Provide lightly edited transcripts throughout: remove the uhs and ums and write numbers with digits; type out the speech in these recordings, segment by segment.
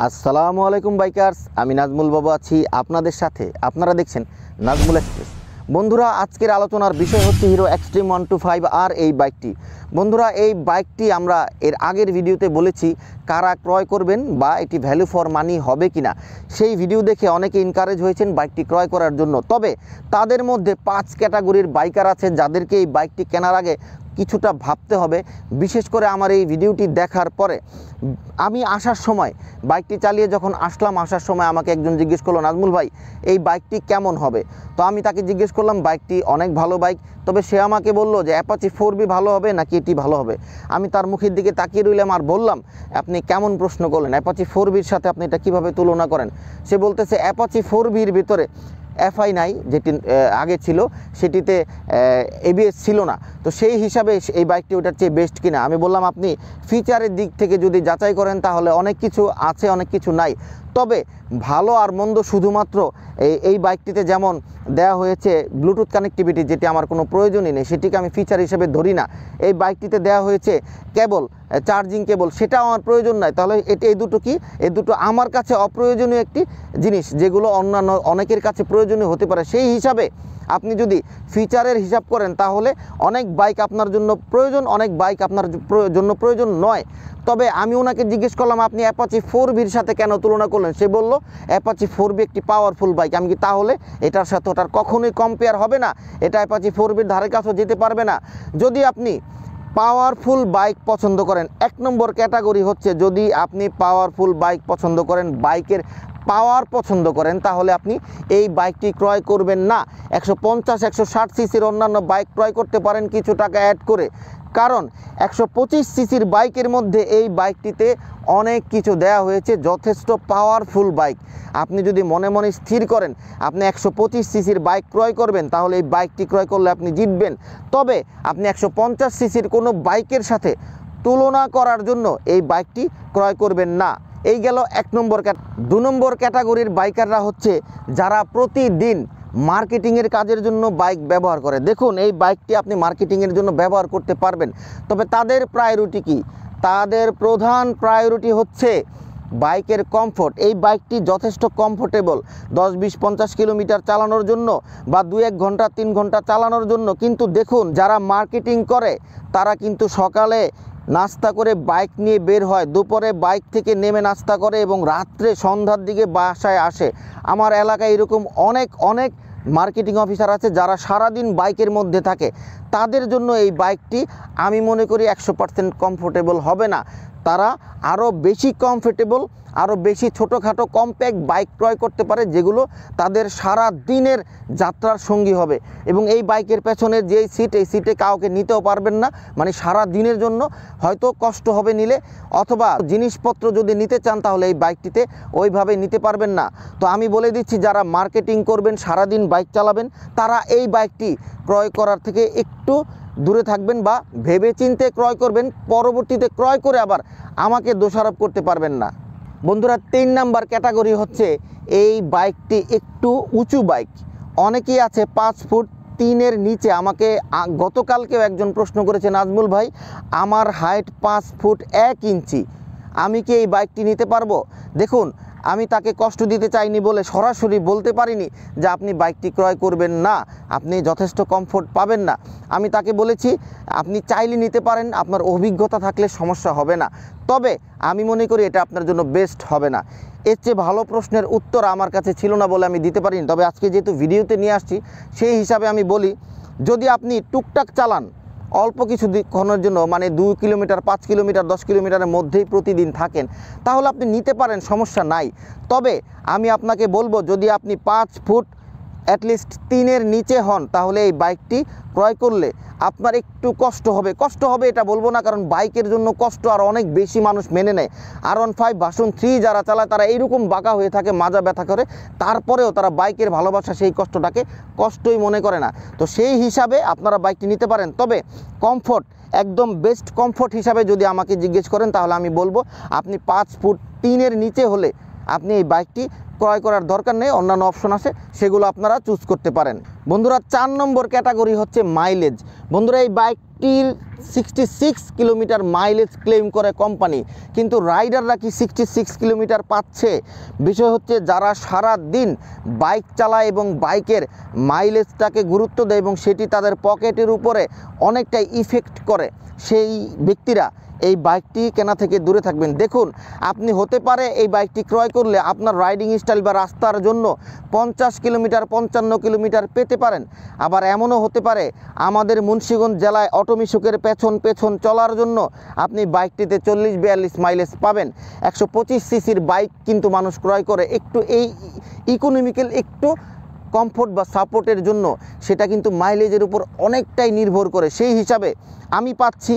আসসালামু আলাইকুম বাইকার্স, আমি নাজমুল বাবু আছি আপনাদের সাথে। আপনারা দেখছেন নাজমুল এক্সপ্রেস। বন্ধুরা, আজকের আলোচনার বিষয় হচ্ছে হিরো এক্সট্রিম 125 আর এই বাইকটি। বন্ধুরা, এই বাইকটি আমরা এর আগের ভিডিওতে বলেছি কারা ক্রয় করবেন বা এটি ভ্যালু ফর মানি হবে কিনা। সেই ভিডিও দেখে অনেকে এনকারেজ হয়েছেন বাইকটি ক্রয় করার জন্য। তবে তাদের মধ্যে 5 ক্যাটাগরির বাইকার আছে যাদেরকে এই বাইকটি কেনার আগে কিছুটা ভাবতে হবে। বিশেষ করে আমার এই ভিডিওটি দেখার পরে আমি আসার সময় বাইকটি চালিয়ে যখন আসার সময় আমাকে একজন জিজ্ঞেস করলো, নাজমুল ভাই এই বাইকটি কেমন হবে। তো আমি তাকে জিজ্ঞেস করলাম বাইকটি অনেক ভালো বাইক, তবে সে আমাকে বলল যে অ্যাপাচি 4B ভালো হবে নাকি এটি ভালো হবে। আমি তার মুখের দিকে তাকিয়ে রইলাম আর বললাম, আপনি কেমন প্রশ্ন করলেন, অ্যাপাচি 4Bর সাথে আপনি এটা কীভাবে তুলনা করেন। সে বলতেছে অ্যাপাচি 4Bর ভিতরে এফআই নাই, যেটি আগে ছিল, সেটিতে এবিএস ছিল না। তো সেই হিসাবে এই বাইকটি ওটার চেয়ে বেস্ট কিনা। আমি বললাম আপনি ফিচারের দিক থেকে যদি যাচাই করেন তাহলে অনেক কিছু আছে, অনেক কিছু নাই। তবে ভালো আর মন্দ শুধুমাত্র এই বাইকটিতে যেমন দেওয়া হয়েছে ব্লুটুথ কানেক্টিভিটি, যেটি আমার কোনো প্রয়োজনই নেই, সেটিকে আমি ফিচার হিসেবে ধরি না। এই বাইকটিতে দেওয়া হয়েছে কেবল, চার্জিং কেবল, সেটাও আমার প্রয়োজন নাই। তাহলে এই দুটো কি? এই দুটো আমার কাছে অপ্রয়োজনীয় একটি জিনিস, যেগুলো অন্যান্য অনেকের কাছে প্রয়োজনীয় হতে পারে। সেই হিসাবে আপনি যদি ফিচারের হিসাব করেন তাহলে অনেক বাইক আপনার জন্য প্রয়োজন, অনেক বাইক আপনার জন্য প্রয়োজন নয়। তবে আমি ওনাকে জিজ্ঞেস করলাম আপনি অ্যাপাচি 4Bর সাথে কেন তুলনা করলেন। সে বলল অ্যাপাচি 4B একটি পাওয়ারফুল বাইক। আমি কি তাহলে এটার সাথে ওটার কখনোই কম্পেয়ার হবে না, এটা অ্যাপাচি 4Bর ধারে কাছেও যেতে পারবে না। যদি আপনি পাওয়ারফুল বাইক পছন্দ করেন, 1 নম্বর ক্যাটাগরি হচ্ছে যদি আপনি পাওয়ারফুল বাইক পছন্দ করেন, বাইকের পাওয়ার পছন্দ করেন, তাহলে আপনি এই বাইকটি ক্রয় করবেন না। 150-160 সিসির অন্যান্য বাইক ক্রয় করতে পারেন কিছু টাকা অ্যাড করে, কারণ 125 সিসির বাইকের মধ্যে এই বাইকটিতে অনেক কিছু দেয়া হয়েছে, যথেষ্ট পাওয়ারফুল বাইক। আপনি যদি মনে মনে স্থির করেন আপনি 125 সিসির বাইক ক্রয় করবেন, তাহলে এই বাইকটি ক্রয় করলে আপনি জিতবেন। তবে আপনি 150 সিসির কোনো বাইকের সাথে তুলনা করার জন্য এই বাইকটি ক্রয় করবেন না। এই গেল 1 নম্বর। 2 নম্বর ক্যাটাগরির বাইকাররা হচ্ছে যারা প্রতিদিন মার্কেটিংয়ের কাজের জন্য বাইক ব্যবহার করে। দেখুন, এই বাইকটি আপনি মার্কেটিংয়ের জন্য ব্যবহার করতে পারবেন, তবে তাদের প্রায়োরিটি কি? তাদের প্রধান প্রায়োরিটি হচ্ছে বাইকের কমফোর্ট। এই বাইকটি যথেষ্ট কমফোর্টেবল 10-20-50 কিলোমিটার চালানোর জন্য বা 2-1 ঘন্টা 3 ঘন্টা চালানোর জন্য। কিন্তু দেখুন, যারা মার্কেটিং করে তারা কিন্তু সকালে নাস্তা করে বাইক নিয়ে বের হয়, দুপুরে বাইক থেকে নেমে নাস্তা করে এবং রাত্রে সন্ধ্যার দিকে বাসায় আসে। আমার এলাকায় এরকম অনেক মার্কেটিং অফিসার আছে যারা সারাদিন বাইকের মধ্যে থাকে। তাদের জন্য এই বাইকটি আমি মনে করি 100% কমফোর্টেবল হবে না। তারা আরও বেশি কমফোর্টেবল, আরও বেশি ছোটোখাটো কম্প্যাক্ট বাইক ক্রয় করতে পারে, যেগুলো তাদের সারা দিনের যাত্রার সঙ্গী হবে। এবং এই বাইকের পেছনের যেই সিট, এই সিটে কাউকে নিতেও পারবেন না, মানে সারা দিনের জন্য হয়তো কষ্ট হবে নিলে, অথবা জিনিসপত্র যদি নিতে চান তাহলে এই বাইকটিতে ওইভাবে নিতে পারবেন না। তো আমি বলে দিচ্ছি, যারা মার্কেটিং করবেন, সারাদিন বাইক চালাবেন, তারা এই বাইকটি ক্রয় করার থেকে একটু দূরে থাকবেন বা ভেবেচিন্তে ক্রয় করবেন। পরবর্তীতে ক্রয় করে আবার আমাকে দোষারোপ করতে পারবেন না। বন্ধুরা, 3 নাম্বার ক্যাটাগরি হচ্ছে এই বাইকটি একটু উঁচু বাইক। অনেকেই আছে 5 ফুট 3 নিচে। আমাকে গতকালকেও একজন প্রশ্ন করেছে, নাজমুল ভাই আমার হাইট 5 ফুট 1 ইঞ্চি, আমি কি এই বাইকটি নিতে পারবো? দেখুন, আমি তাকে কষ্ট দিতে চাইনি বলে সরাসরি বলতে পারিনি যে আপনি বাইকটি ক্রয় করবেন না, আপনি যথেষ্ট কমফোর্ট পাবেন না। আমি তাকে বলেছি আপনি চাইলে নিতে পারেন, আপনার অভিজ্ঞতা থাকলে সমস্যা হবে না, তবে আমি মনে করি এটা আপনার জন্য বেস্ট হবে না। এর চেয়ে ভালো প্রশ্নের উত্তর আমার কাছে ছিল না বলে আমি দিতে পারিনি। তবে আজকে যেহেতু ভিডিওতে নিয়ে আসছি, সেই হিসাবে আমি বলি, যদি আপনি টুকটাক চালান অল্প কিছু ক্ষণের জন্য, মানে 2 কিলোমিটার 5 কিলোমিটার 10 কিলোমিটারের মধ্যেই প্রতিদিন থাকেন, তাহলে আপনি নিতে পারেন, সমস্যা নাই। তবে আমি আপনাকে বলবো, যদি আপনি 5 ফুট অ্যাটলিস্ট 3 নিচে হন, তাহলে এই বাইকটি ক্রয় করলে আপনার একটু কষ্ট হবে এটা বলবো না, কারণ বাইকের জন্য কষ্ট আর অনেক বেশি মানুষ মেনে নেয়। R15 ভার্সন 3 যারা চালায় তারা এইরকম বাঁকা হয়ে থাকে, মাজা ব্যথা করে, তারপরেও তারা বাইকের ভালোবাসা সেই কষ্টটাকে কষ্টই মনে করে না। তো সেই হিসাবে আপনারা বাইকটি নিতে পারেন। তবে কমফোর্ট, একদম বেস্ট কমফোর্ট হিসাবে যদি আমাকে জিজ্ঞেস করেন, তাহলে আমি বলবো আপনি 5 ফুট 3 নিচে হলে আপনি এই বাইকটি ক্রয় করার দরকার নেই, অন্যান্য অপশন আছে, সেগুলো আপনারা চুজ করতে পারেন। বন্ধুরা 4 নম্বর ক্যাটাগরি হচ্ছে মাইলেজ। বন্ধুরা এই বাইকটির 66 কিলোমিটার মাইলেজ ক্লেম করে কোম্পানি, কিন্তু রাইডাররা কি 66 কিলোমিটার পাচ্ছে? বিষয় হচ্ছে যারা সারা দিন বাইক চালায় এবং বাইকের মাইলেজটাকে গুরুত্ব দেয় এবং সেটি তাদের পকেটের উপরে অনেকটাই ইফেক্ট করে, সেই ব্যক্তিরা এই বাইকটি কেনা থেকে দূরে থাকবেন। দেখুন, আপনি হতে পারে এই বাইকটি ক্রয় করলে আপনার রাইডিং স্টাইল বা রাস্তার জন্য 50 কিলোমিটার 55 কিলোমিটার পেতে পারেন। আবার এমনও হতে পারে আমাদের মুন্সিগঞ্জ জেলায় অটোমিশুকের পেছন চলার জন্য আপনি বাইকটিতে 40-42 মাইলেজ পাবেন। 125 সিসির বাইক কিন্তু মানুষ ক্রয় করে একটু এই ইকোনমিক্যাল একটু কমফোর্ট বা সাপোর্টের জন্য, সেটা কিন্তু মাইলেজের উপর অনেকটাই নির্ভর করে। সেই হিসাবে আমি পাচ্ছি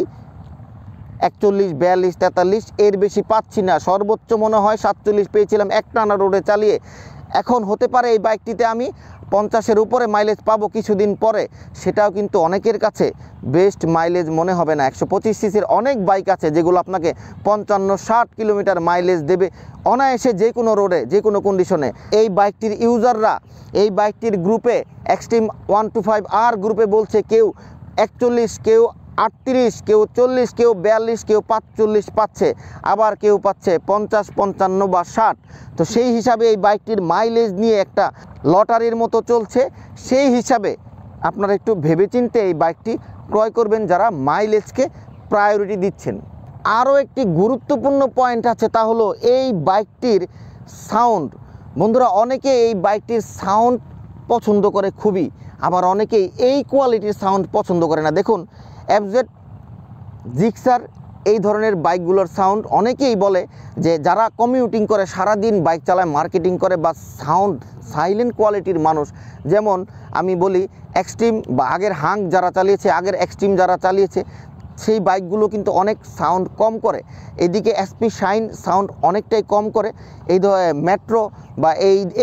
41, 42, 43, এর বেশি পাচ্ছি না। সর্বোচ্চ মনে হয় 47 পেয়েছিলাম একটানা রোডে চালিয়ে। এখন হতে পারে এই বাইকটিতে আমি 50-এর উপরে মাইলেজ পাবো কিছুদিন পরে, সেটাও কিন্তু অনেকের কাছে বেস্ট মাইলেজ মনে হবে না। 125 সিসির অনেক বাইক আছে যেগুলো আপনাকে 55-60 কিলোমিটার মাইলেজ দেবে অনায়াসে, যে কোনো রোডে, যে কোনো কন্ডিশনে। এই বাইকটির ইউজাররা এই বাইকটির গ্রুপে এক্সট্রিম 125R গ্রুপে বলছে কেউ 41, কেউ 38, কেউ 40, কেউ 42, কেউ 45 পাচ্ছে, আবার কেউ পাচ্ছে 50, 55 বা 60। তো সেই হিসাবে এই বাইকটির মাইলেজ নিয়ে একটা লটারির মতো চলছে। সেই হিসাবে আপনারা একটু ভেবেচিন্তে এই বাইকটি ক্রয় করবেন যারা মাইলেজকে প্রায়োরিটি দিচ্ছেন। আরও একটি গুরুত্বপূর্ণ পয়েন্ট আছে, তা হলো এই বাইকটির সাউন্ড। বন্ধুরা অনেকে এই বাইকটির সাউন্ড পছন্দ করে খুবই, আবার অনেকেই এই কোয়ালিটির সাউন্ড পছন্দ করে না। দেখুন এফজেড, জিক্সার, এই ধরনের বাইকগুলোর সাউন্ড অনেকেই বলে যে যারা কমিউটিং করে, সারাদিন বাইক চালায়, মার্কেটিং করে বা সাউন্ড সাইলেন্ট কোয়ালিটির মানুষ, যেমন আমি বলি এক্সট্রিম বা আগের হাঙ্ক যারা চালিয়েছে, আগের এক্সট্রিম যারা চালিয়েছে, সেই বাইকগুলো কিন্তু অনেক সাউন্ড কম করে। এদিকে এসপি শাইন সাউন্ড অনেকটাই কম করে। এই মেট্রো বা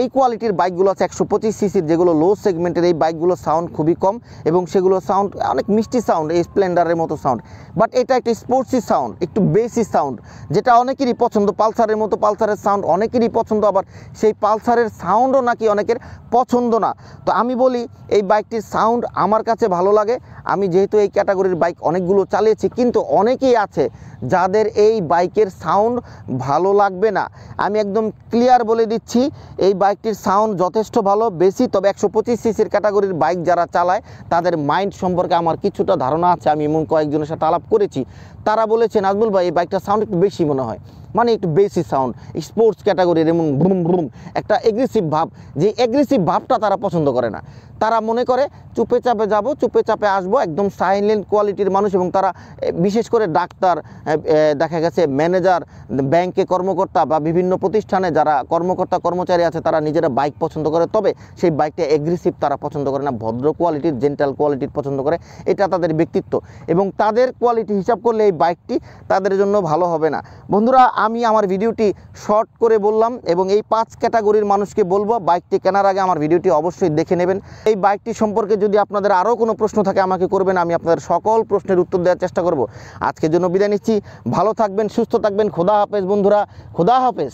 এই কোয়ালিটির বাইকগুলো আছে 125 সিসির, যেগুলো লো সেগমেন্টের, এই বাইকগুলো সাউন্ড খুবই কম এবং সেগুলো সাউন্ড অনেক মিষ্টি সাউন্ড, এই স্প্লেন্ডারের মতো সাউন্ড। বাট এটা একটা স্পোর্টসি সাউন্ড, একটু বেসি সাউন্ড, যেটা অনেকেরই পছন্দ। পালসারের মতো পালসারের সাউন্ড অনেকেরই পছন্দ, আবার সেই পালসারের সাউন্ডও নাকি অনেকের পছন্দ না। তো আমি বলি এই বাইকটির সাউন্ড আমার কাছে ভালো লাগে। আমি যেহেতু এই ক্যাটাগরির বাইক অনেকগুলো চালিয়েছি, কিন্তু অনেকেই আছে যাদের এই বাইকের সাউন্ড ভালো লাগবে না। আমি একদম ক্লিয়ার বলে দিচ্ছি, এই বাইকটির সাউন্ড যথেষ্ট ভালো, বেশি। তবে 125 সিসির ক্যাটাগরির বাইক যারা চালায় তাদের মাইন্ড সম্পর্কে আমার কিছুটা ধারণা আছে। আমি এমন কয়েকজনের সাথে আলাপ করেছি, তারা বলেছে নাজমুল ভাই এই বাইকটার সাউন্ড একটু বেশি মনে হয়, মানে একটু বেশি সাউন্ড, স্পোর্টস ক্যাটাগরির, এমন ব্রুম ব্রুম একটা এগ্রেসিভ ভাব, যে এগ্রেসিভ ভাবটা তারা পছন্দ করে না। তারা মনে করে চুপে চাপে যাব, চুপে চাপে আসবো, একদম সাইলেন্ট কোয়ালিটির মানুষ। এবং তারা বিশেষ করে ডাক্তার, দেখা গেছে ম্যানেজার, ব্যাংকে কর্মকর্তা বা বিভিন্ন প্রতিষ্ঠানে যারা কর্মকর্তা কর্মচারী আছে, তারা নিজেরা বাইক পছন্দ করে, তবে সেই বাইকটা এগ্রেসিভ তারা পছন্দ করে না, ভদ্র কোয়ালিটির, জেন্টাল কোয়ালিটির পছন্দ করে। এটা তাদের ব্যক্তিত্ব এবং তাদের কোয়ালিটি হিসাব করলে এই বাইকটি তাদের জন্য ভালো হবে না। বন্ধুরা আমি আমার ভিডিওটি শর্ট করে বললাম এবং এই 5 ক্যাটাগরির মানুষকে বলবো বাইকটি কেনার আগে আমার ভিডিওটি অবশ্যই দেখে নেবেন। এই বাইকটি সম্পর্কে যদি আপনাদের আরও কোনো প্রশ্ন থাকে আমাকে করবেন, আমি আপনাদের সকল প্রশ্নের উত্তর দেওয়ার চেষ্টা করব। আজকের জন্য বিদায় নিচ্ছি, ভালো থাকবেন, সুস্থ থাকবেন, খোদা হাফেজ বন্ধুরা, খোদা হাফেজ।